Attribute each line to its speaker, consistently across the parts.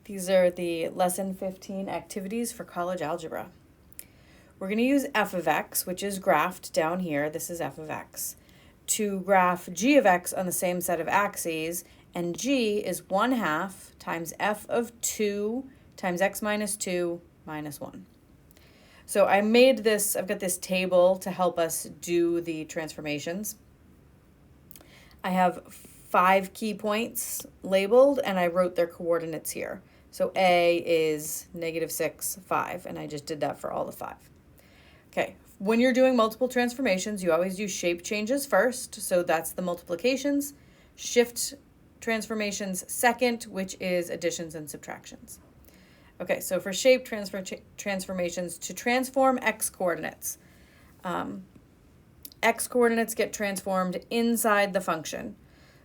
Speaker 1: These are the lesson 15 activities for college algebra. We're going to use f of x, which is graphed down here. This is f of x, to graph g of x on the same set of axes, and g is 1/2 times f of 2 times x minus 2 minus 1. So I've got this table to help us do the transformations. I have 5 key points labeled, and I wrote their coordinates here. So A is -6, 5, and I just did that for all the 5. Okay, when you're doing multiple transformations, you always do shape changes first, so that's the multiplications. Shift transformations second, which is additions and subtractions. Okay, so for shape transformations, to transform x coordinates, x coordinates get transformed inside the function.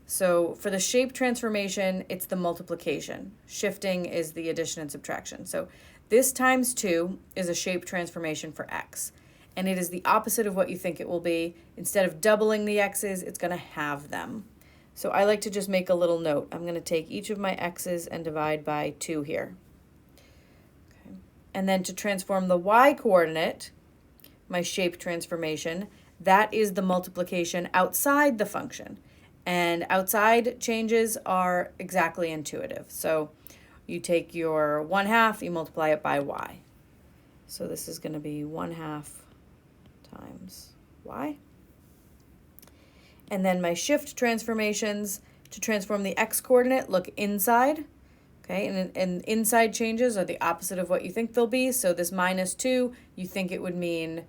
Speaker 1: So for the shape transformation, it's the multiplication. Shifting is the addition and subtraction. So this times 2 is a shape transformation for x. And it is the opposite of what you think it will be. Instead of doubling the x's, it's going to halve them. So I like to just make a little note. I'm going to take each of my x's and divide by 2 here. Okay. And then to transform the y coordinate, my shape transformation, that is the multiplication outside the function. And outside changes are exactly intuitive. So you take your 1/2, you multiply it by y. So this is going to be 1/2 times y. And then my shift transformations, to transform the x coordinate, look inside. Okay, and inside changes are the opposite of what you think they'll be. So this -2, you think it would mean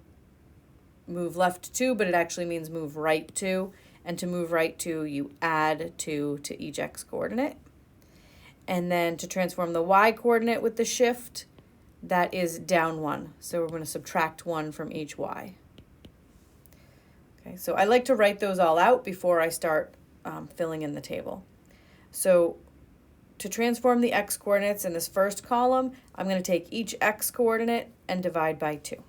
Speaker 1: move left 2, but it actually means move right 2. And to move right 2, you add 2 to each x coordinate. And then to transform the y coordinate with the shift, that is down 1. So we're going to subtract 1 from each y. Okay, so I like to write those all out before I start filling in the table. So to transform the x coordinates in this first column, I'm going to take each x coordinate and divide by 2.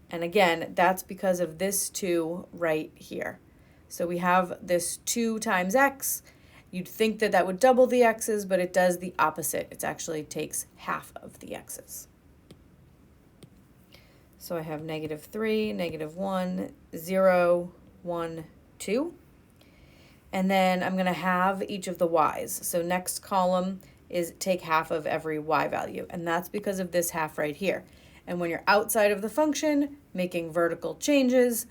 Speaker 1: And again, that's because of this 2 right here. So we have this 2 times x. You'd think that that would double the x's, but it does the opposite. It actually takes half of the x's. So I have -3, -1, 0, 1, 2. And then I'm going to have each of the y's. So next column is take half of every y value. And that's because of this half right here. And when you're outside of the function, making vertical changes,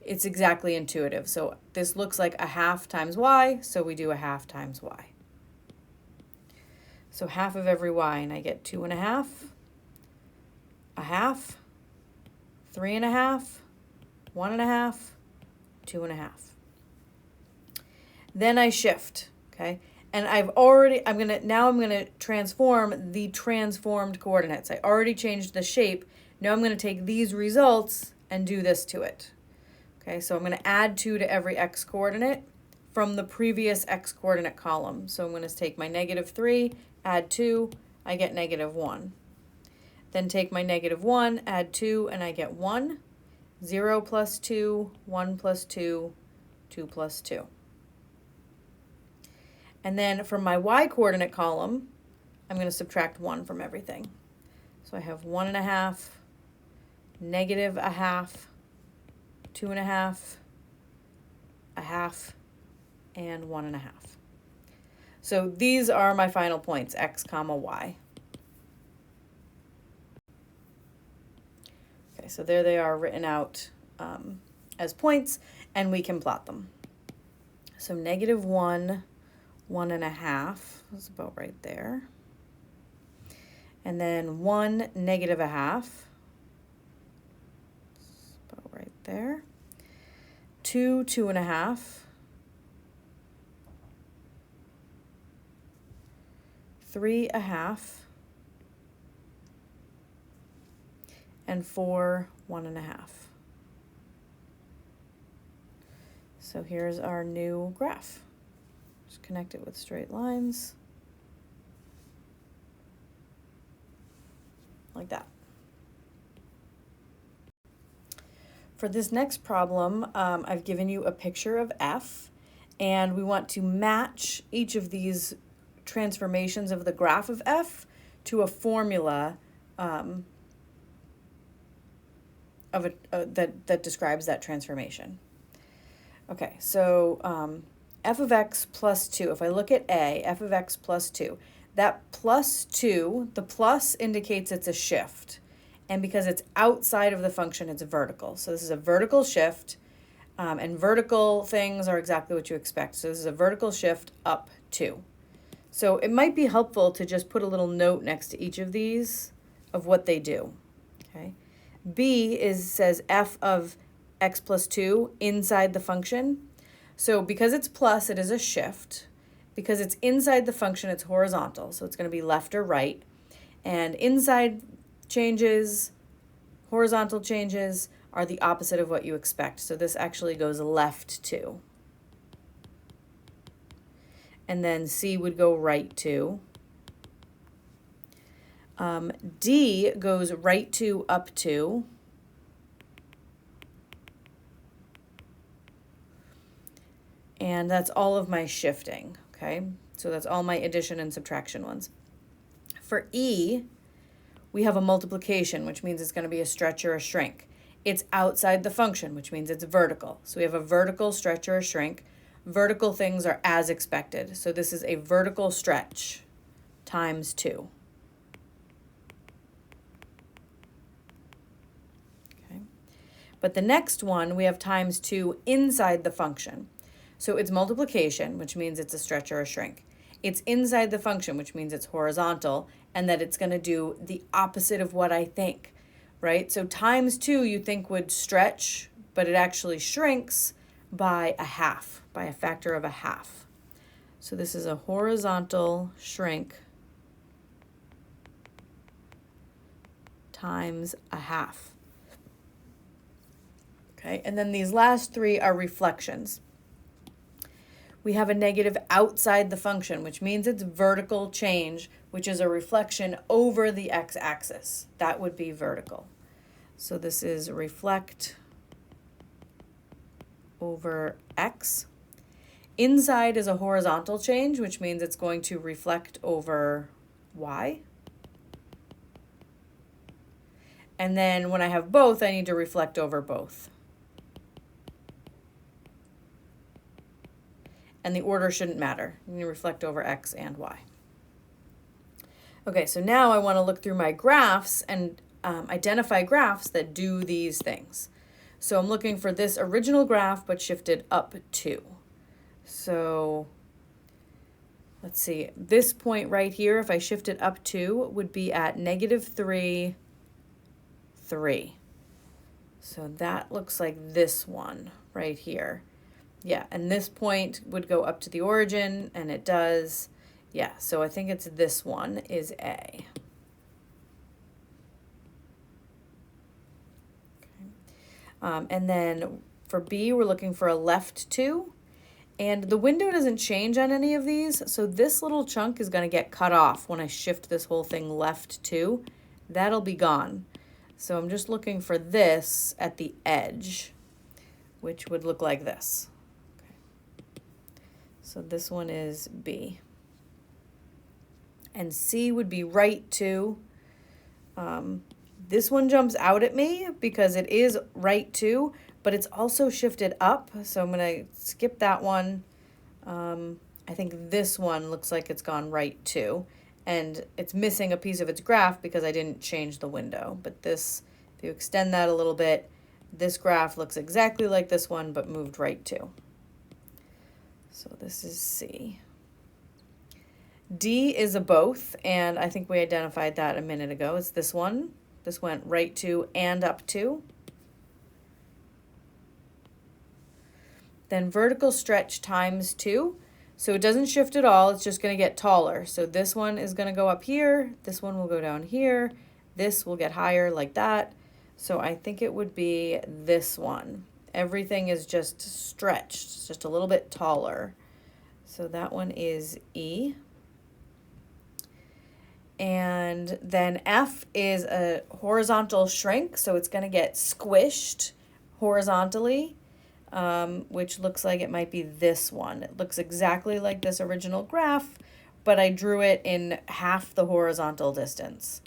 Speaker 1: it's exactly intuitive. So this looks like 1/2 times y, so we do 1/2 times y. So half of every y, and I get 2.5, 1/2, 3.5, 1.5, 2.5. Then I shift, okay? And I'm gonna transform the transformed coordinates. I already changed the shape. Now I'm gonna take these results and do this to it. Okay, so I'm going to add 2 to every x coordinate from the previous x coordinate column. So I'm going to take my -3, add 2, I get -1. Then take my -1, add 2, and I get 1. 0 plus 2, 1 plus 2, 2 plus 2. And then from my y coordinate column, I'm going to subtract 1 from everything. So I have 1.5, -1/2, 2.5, 1/2, and 1.5. So these are my final points, x comma y. Okay, so there they are written out as points, and we can plot them. So -1, 1.5 is about right there. And then 1, -1/2. Right there. 2, 2.5. 3.5. And 4, 1.5. So here's our new graph. Just connect it with straight lines. Like that. For this next problem, I've given you a picture of f, and we want to match each of these transformations of the graph of f to a formula that describes that transformation. Okay, so f of x plus 2, if I look at a, f of x plus 2, that plus 2, the plus indicates it's a shift. And because it's outside of the function, it's vertical. So this is a vertical shift, and vertical things are exactly what you expect. So this is a vertical shift up 2. So it might be helpful to just put a little note next to each of these of what they do. Okay. B says f of x plus 2 inside the function. So because it's plus, it is a shift. Because it's inside the function, it's horizontal. So it's going to be left or right. And inside changes, horizontal changes are the opposite of what you expect. So this actually goes left 2. And then C would go right 2. D goes right 2, up 2. And that's all of my shifting, okay? So that's all my addition and subtraction ones. For E, we have a multiplication, which means it's going to be a stretch or a shrink. It's outside the function, which means it's vertical. So we have a vertical stretch or a shrink. Vertical things are as expected. So this is a vertical stretch times 2. Okay. But the next one, we have times 2 inside the function. So it's multiplication, which means it's a stretch or a shrink. It's inside the function, which means it's horizontal, and that it's going to do the opposite of what I think, right? So times 2 you think would stretch, but it actually shrinks by a half, by a factor of a half. So this is a horizontal shrink times a half. Okay, and then these last 3 are reflections. We have a negative outside the function, which means it's vertical change, which is a reflection over the x-axis. That would be vertical. So this is reflect over x. Inside is a horizontal change, which means it's going to reflect over y. And then when I have both, I need to reflect over both. And the order shouldn't matter. You need to reflect over x and y. Okay, so now I want to look through my graphs and identify graphs that do these things. So I'm looking for this original graph, but shifted up 2. So let's see, this point right here, if I shift it up 2, would be at -3, 3. So that looks like this one right here. Yeah, and this point would go up to the origin, and it does. Yeah, so I think it's this one is A. Okay. And then for B, we're looking for a left 2. And the window doesn't change on any of these, so this little chunk is going to get cut off when I shift this whole thing left 2. That'll be gone. So I'm just looking for this at the edge, which would look like this. So this one is B. And C would be right 2. This one jumps out at me because it is right 2, but it's also shifted up. So I'm going to skip that one. I think this one looks like it's gone right 2. And it's missing a piece of its graph because I didn't change the window. But this, if you extend that a little bit, this graph looks exactly like this one, but moved right 2. So this is C. D is a both, and I think we identified that a minute ago. It's this one. This went right 2 and up 2. Then vertical stretch times 2. So it doesn't shift at all. It's just going to get taller. So this one is going to go up here. This one will go down here. This will get higher like that. So I think it would be this one. Everything is just stretched, it's just a little bit taller. So that one is E. And then F is a horizontal shrink, so it's going to get squished horizontally, which looks like it might be this one. It looks exactly like this original graph, but I drew it in half the horizontal distance.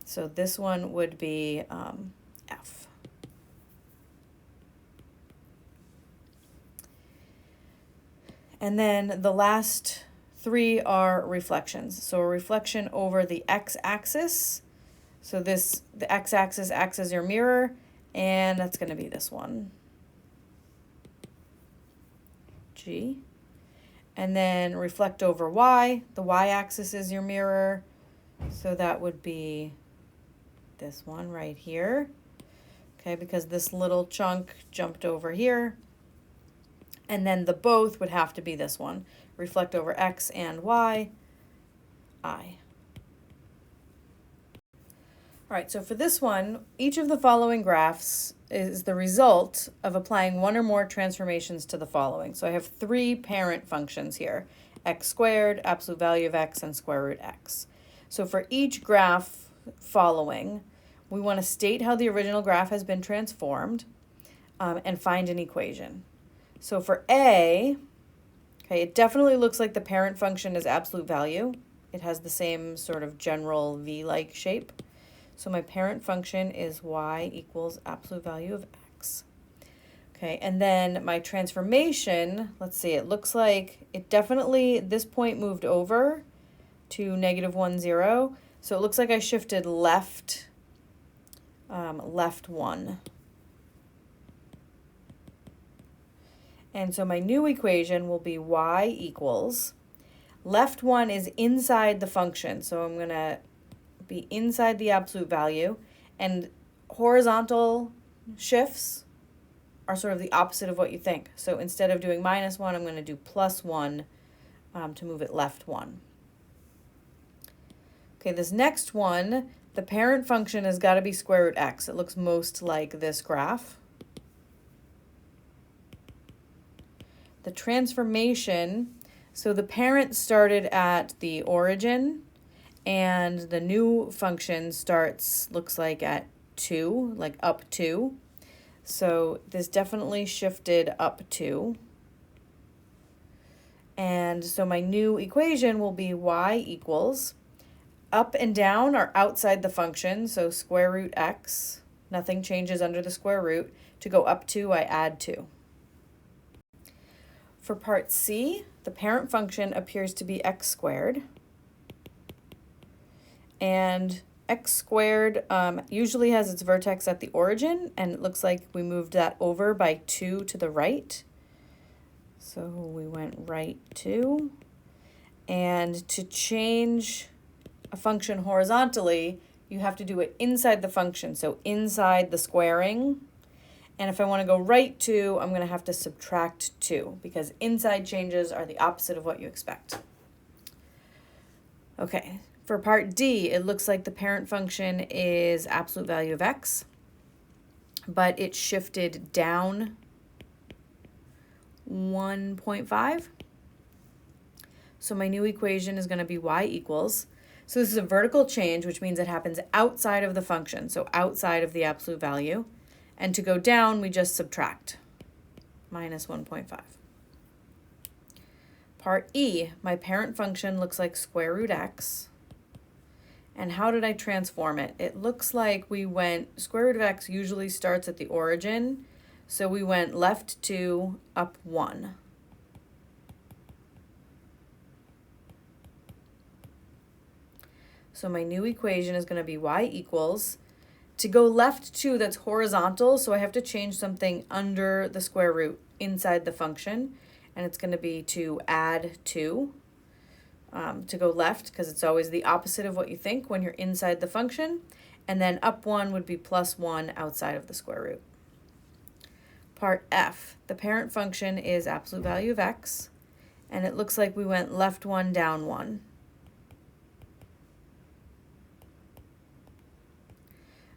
Speaker 1: So this one would be F. And then the last three are reflections. So a reflection over the x-axis. So the x-axis acts as your mirror, and that's going to be this one, G. And then reflect over y. The y-axis is your mirror, so that would be this one right here. Okay, because this little chunk jumped over here. And then the both would have to be this one. Reflect over x and y, I. All right, so for this one, each of the following graphs is the result of applying one or more transformations to the following. So I have three parent functions here, x squared, absolute value of x, and square root x. So for each graph following, we want to state how the original graph has been transformed and find an equation. So for A, okay, it definitely looks like the parent function is absolute value. It has the same sort of general V-like shape. So my parent function is y equals absolute value of x. Okay, and then my transformation, let's see, it looks like it definitely, this point moved over to -1, 0. So it looks like I shifted left 1. And so my new equation will be y equals, left 1 is inside the function, so I'm going to be inside the absolute value, and horizontal shifts are sort of the opposite of what you think. So instead of doing -1, I'm going to do +1 to move it left 1. Okay, this next one, the parent function has got to be square root x. It looks most like this graph. The transformation, so the parent started at the origin, and the new function starts, looks like at 2, like up 2. So this definitely shifted up 2. And so my new equation will be y equals, up and down are outside the function, so square root x, nothing changes under the square root. To go up 2, I add 2. For part C, the parent function appears to be x squared. And x squared usually has its vertex at the origin, and it looks like we moved that over by 2 to the right. So we went right 2. And to change a function horizontally, you have to do it inside the function, so inside the squaring. And if I want to go right 2, I'm going to have to subtract 2, because inside changes are the opposite of what you expect. Okay, for part D, it looks like the parent function is absolute value of x, but it shifted down 1.5. So my new equation is going to be y equals, so this is a vertical change, which means it happens outside of the function, so outside of the absolute value. And to go down, we just subtract, -1.5. Part E, my parent function looks like square root x. And how did I transform it? It looks like we went, square root of x usually starts at the origin, so we went left 2, up 1. So my new equation is going to be y equals, to go left 2, that's horizontal, so I have to change something under the square root inside the function, and it's going to be to add 2 to go left, because it's always the opposite of what you think when you're inside the function, and then up 1 would be +1 outside of the square root. Part F, the parent function is absolute value of x, and it looks like we went left 1, down 1.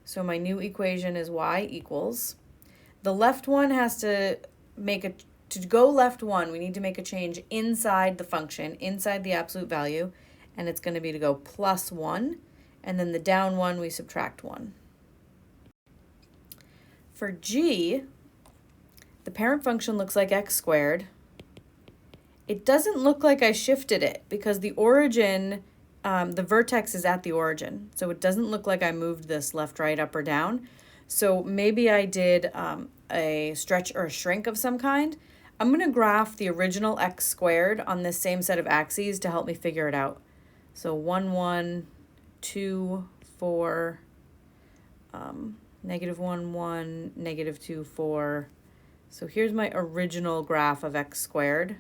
Speaker 1: So my new equation is y equals, the left one has to to go left 1, we need to make a change inside the function, inside the absolute value, and it's going to be to go +1, and then the down 1, we subtract 1. For G, the parent function looks like x squared, it doesn't look like I shifted it because the origin, the vertex is at the origin. So it doesn't look like I moved this left, right, up, or down. So maybe I did a stretch or a shrink of some kind. I'm going to graph the original x squared on this same set of axes to help me figure it out. So 1, 1, 2, 4, negative 1, 1, negative 2, 4. So here's my original graph of x squared.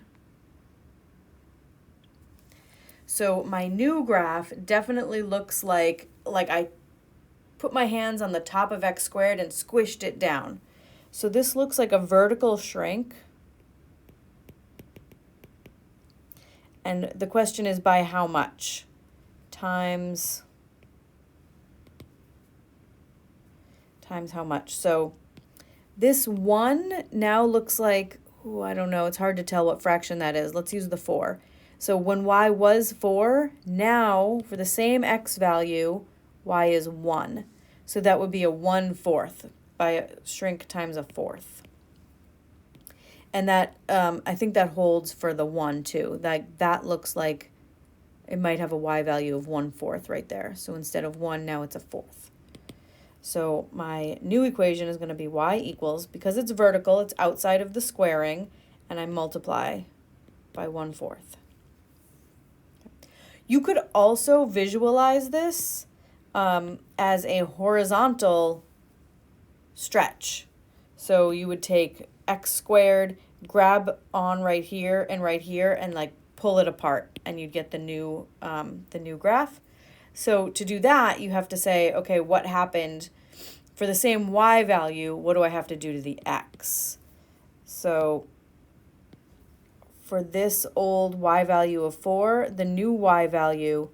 Speaker 1: So my new graph definitely looks like I put my hands on the top of x squared and squished it down. So this looks like a vertical shrink. And the question is by how much? Times how much? So this 1 now looks like, I don't know, it's hard to tell what fraction that is. Let's use the 4. So when y was 4, now for the same x value, y is 1. So that would be a 1/4 by a shrink times a fourth. And that, I think that holds for the 1 too. That looks like it might have a y value of 1/4 right there. So instead of 1, now it's a fourth. So my new equation is going to be y equals, because it's vertical, it's outside of the squaring, and I multiply by 1/4. You could also visualize this as a horizontal stretch. So you would take x squared, grab on right here, and like pull it apart, and you'd get the new graph. So to do that, you have to say, okay, what happened for the same y value? What do I have to do to the x? So for this old y value of 4, the new y value,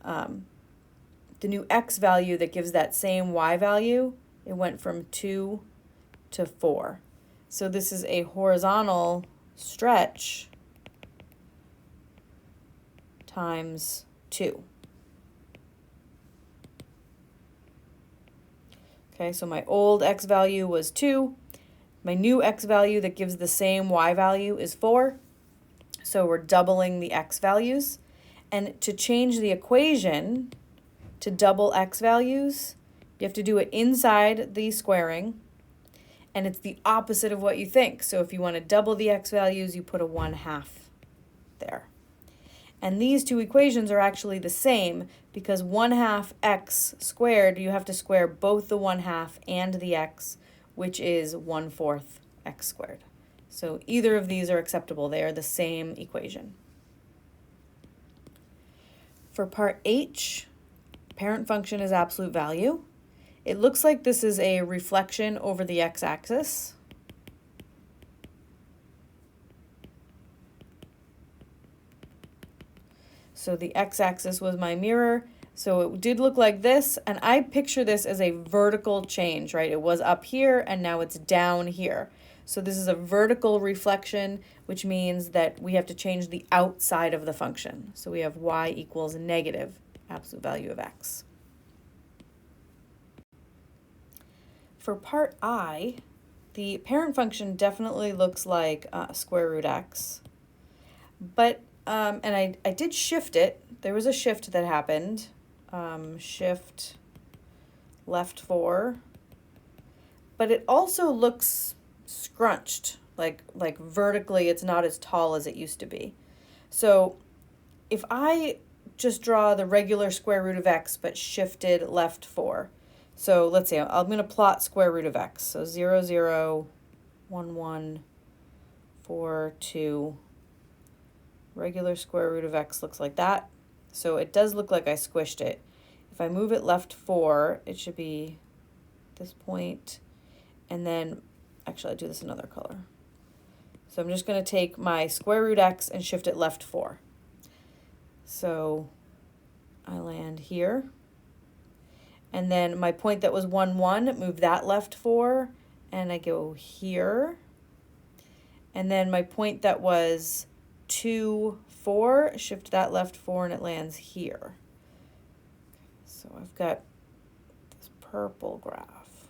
Speaker 1: the new x value that gives that same y value, it went from 2 to 4. So this is a horizontal stretch times 2. Okay, so my old x value was 2. My new x value that gives the same y value is 4. So we're doubling the x values. And to change the equation to double x values, you have to do it inside the squaring. And it's the opposite of what you think. So if you want to double the x values, you put a 1/2 there. And these two equations are actually the same because 1/2 x squared, you have to square both the 1/2 and the x, which is 1/4 x squared. So either of these are acceptable. They are the same equation. For part H, parent function is absolute value. It looks like this is a reflection over the x-axis. So the x-axis was my mirror. So it did look like this, and I picture this as a vertical change, right? It was up here, and now it's down here. So this is a vertical reflection, which means that we have to change the outside of the function. So we have y equals negative absolute value of x. For part I, the parent function definitely looks like square root x. But, and I did shift it. There was a shift that happened. Shift left 4. But it also looks scrunched, like vertically it's not as tall as it used to be. So if I just draw the regular square root of x but shifted left 4. So let's see, I'm going to plot square root of x. So 0, 0, 1, 1, 4, 2. Regular square root of x looks like that. So it does look like I squished it. If I move it left 4, it should be this point. And then, actually, I'll do this another color. So I'm just going to take my square root x and shift it left 4. So I land here. And then my point that was 1, 1, move that left 4, and I go here. And then my point that was 2, 4, shift that left 4, and it lands here. So I've got this purple graph.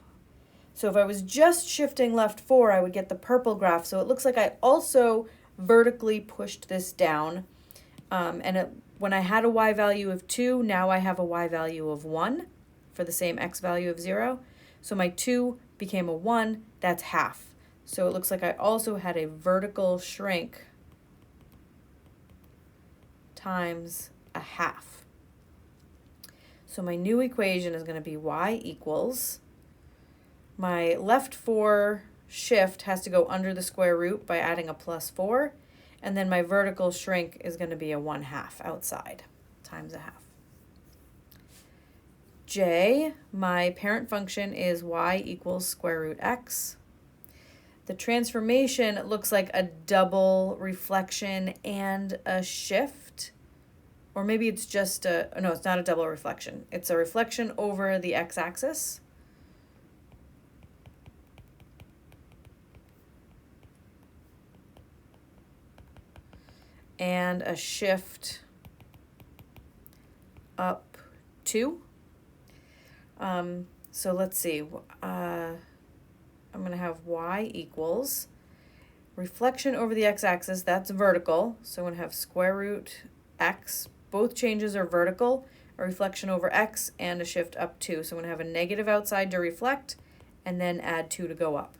Speaker 1: So if I was just shifting left 4, I would get the purple graph. So it looks like I also vertically pushed this down. When I had a y value of 2, now I have a y value of 1 for the same x value of 0. So my 2 became a 1, that's half. So it looks like I also had a vertical shrink times a half. So my new equation is going to be y equals, my left 4 shift has to go under the square root by adding a plus 4, and then my vertical shrink is going to be a 1/2 outside times a half. J, my parent function is y equals square root x. The transformation looks like a double reflection and a shift. Or maybe it's just no, it's not a double reflection. It's a reflection over the x-axis. And a shift up 2. So let's see. I'm going to have y equals reflection over the x-axis, that's vertical. So I'm going to have square root x. Both changes are vertical, a reflection over x and a shift up 2. So I'm going to have a negative outside to reflect and then add 2 to go up.